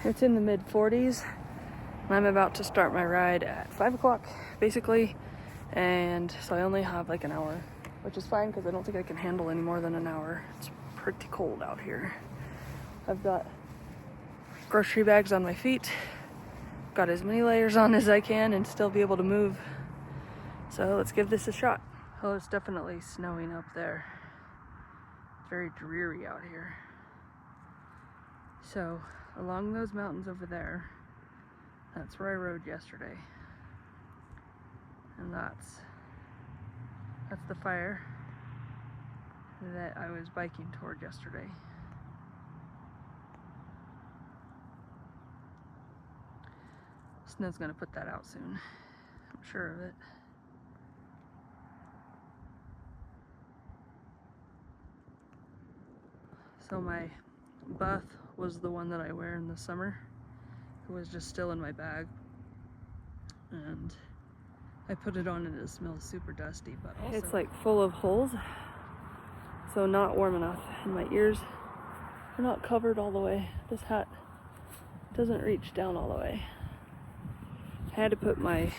It's in the mid 40s. I'm about to start my ride at 5 o'clock, basically. And so I only have like an hour, which is fine because I don't think I can handle any more than an hour. It's pretty cold out here. I've got grocery bags on my feet, got as many layers on as I can and still be able to move. So let's give this a shot. Oh, it's definitely snowing up there. It's very dreary out here. So along those mountains over there, that's where I rode yesterday. And that's the fire that I was biking toward yesterday. Snow's gonna put that out soon. I'm sure of it. So my buff was the one that I wear in the summer. It was just still in my bag. And I put it on and it smells super dusty, but also it's like full of holes. So not warm enough. And my ears are not covered all the way. This hat doesn't reach down all the way. I had to put my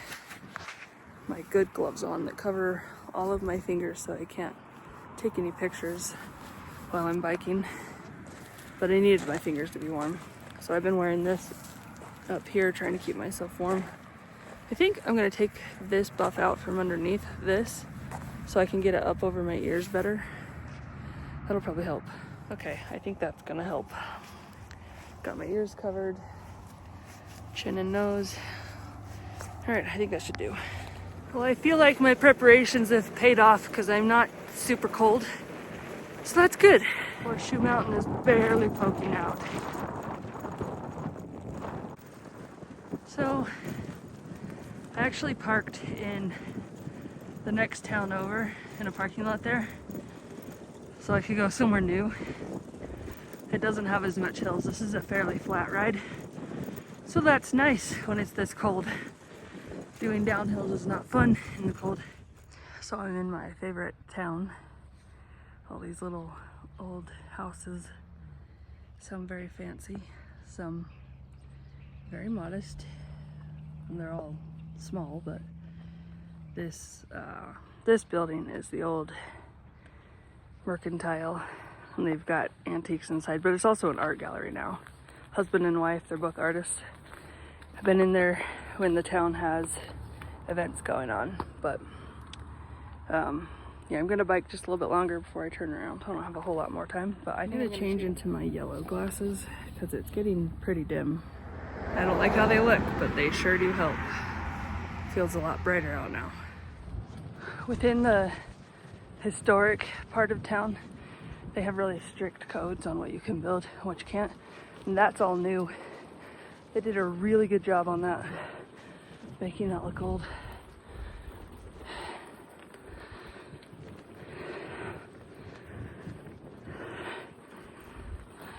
good gloves on that cover all of my fingers so I can't take any pictures while I'm biking. But I needed my fingers to be warm. So I've been wearing this up here trying to keep myself warm. I think I'm gonna take this buff out from underneath this so I can get it up over my ears better. That'll probably help. Okay, I think that's gonna help. Got my ears covered, chin and nose. All right, I think that should do. Well, I feel like my preparations have paid off because I'm not super cold. So that's good. Horseshoe Mountain is barely poking out. So I actually parked in the next town over in a parking lot there. So I could go somewhere new. It doesn't have as much hills. This is a fairly flat ride. So that's nice when it's this cold. Doing downhills is not fun in the cold. So I'm in my favorite town. All these little old houses. Some very fancy, some very modest. And they're all small, but this building is the old mercantile, and they've got antiques inside, but it's also an art gallery now. Husband and wife, they're both artists. I've been in there when the town has events going on, but yeah, I'm gonna bike just a little bit longer before I turn around. I don't have a whole lot more time, but I need to change into my yellow glasses because it's getting pretty dim. I don't like how they look, but they sure do help. Feels a lot brighter out now. Within the historic part of town, they have really strict codes on what you can build and what you can't, and that's all new. They did a really good job on that, making that look old.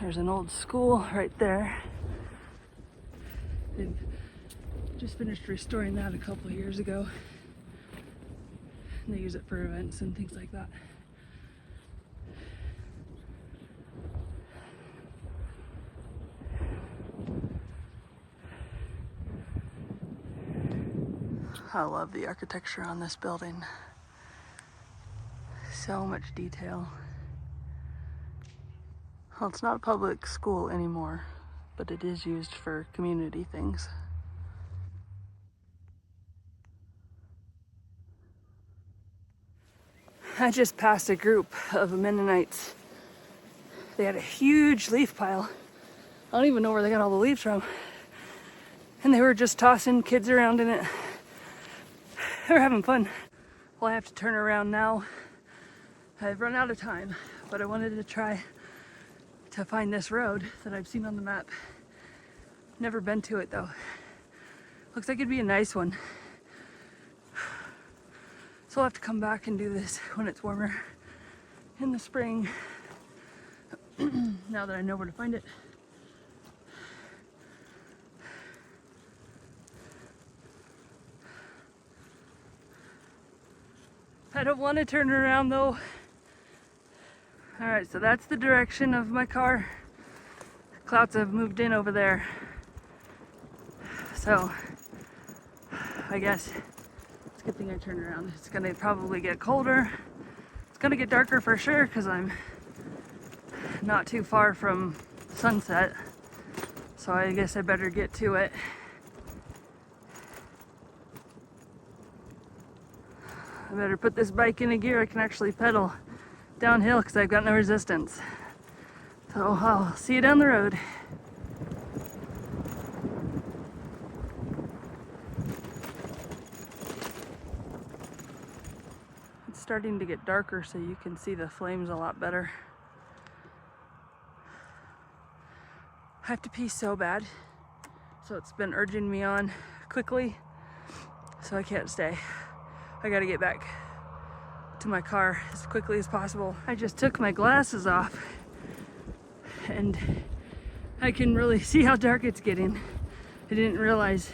There's an old school right there. They've just finished restoring that a couple of years ago. And they use it for events and things like that. I love the architecture on this building. So much detail. Well, it's not a public school anymore, but it is used for community things. I just passed a group of Mennonites. They had a huge leaf pile. I don't even know where they got all the leaves from. And they were just tossing kids around in it. They were having fun. Well, I have to turn around now. I've run out of time, but I wanted to try to find this road that I've seen on the map. Never been to it though. Looks like it'd be a nice one. So I'll have to come back and do this when it's warmer in the spring. Now that I know where to find it. I don't want to turn around though. All right, so that's the direction of my car. Clouds have moved in over there. So I guess it's a good thing I turned around. It's gonna probably get colder. It's gonna get darker for sure because I'm not too far from sunset. So I guess I better get to it. I better put this bike in a gear I can actually pedal downhill because I've got no resistance. So I'll see you down the road. It's starting to get darker so you can see the flames a lot better. I have to pee so bad, so it's been urging me on quickly, so I can't stay. I gotta get back to my car as quickly as possible. I just took my glasses off and I can really see how dark it's getting. I didn't realize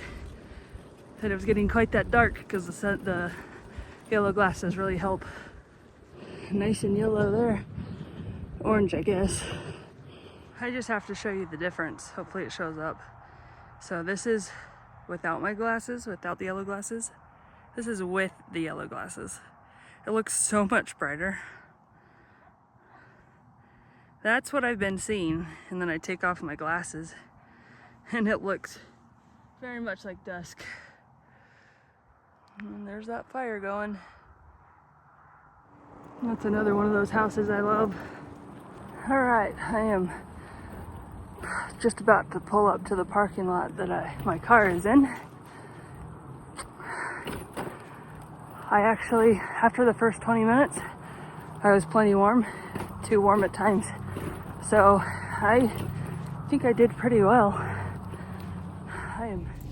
that it was getting quite that dark because the yellow glasses really help. Nice and yellow there. Orange, I guess. I just have to show you the difference. Hopefully it shows up. So this is without my glasses, without the yellow glasses. This is with the yellow glasses. It looks so much brighter. That's what I've been seeing. And then I take off my glasses and it looks very much like dusk. And there's that fire going. That's another one of those houses I love. All right, I am just about to pull up to the parking lot that my car is in. I actually, after the first 20 minutes, I was plenty warm, too warm at times. So I think I did pretty well.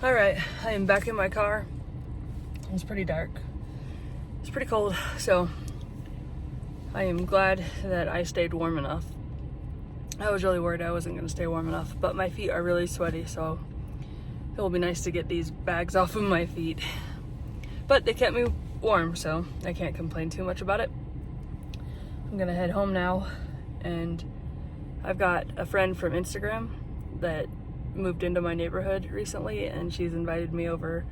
All right, I am back in my car. It was pretty dark. It's pretty cold, so I am glad that I stayed warm enough. I was really worried I wasn't gonna stay warm enough, but my feet are really sweaty, so it will be nice to get these bags off of my feet. But they kept me warm, so I can't complain too much about it. I'm gonna head home now, and I've got a friend from Instagram that moved into my neighborhood recently, and she's invited me over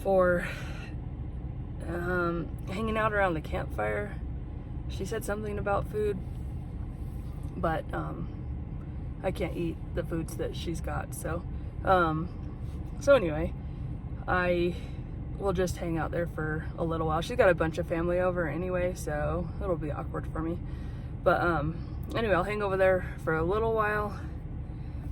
for hanging out around the campfire. She said something about food, but I can't eat the foods that she's got, so anyway, I will just hang out there for a little while. She's got a bunch of family over anyway, so it'll be awkward for me, but anyway, I'll hang over there for a little while,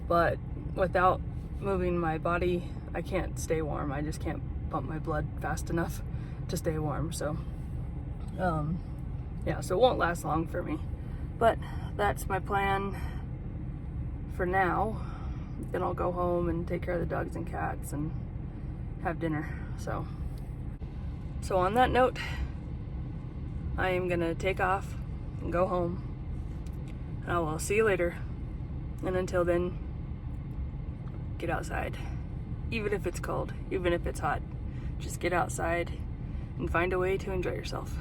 but without moving my body, I can't stay warm. I just can't pump my blood fast enough to stay warm, so yeah, so it won't last long for me, but that's my plan for now. Then I'll go home and take care of the dogs and cats and have dinner. So on that note, I am gonna take off and go home, and I will see you later. And until then, get outside. Even if it's cold, even if it's hot, just get outside and find a way to enjoy yourself.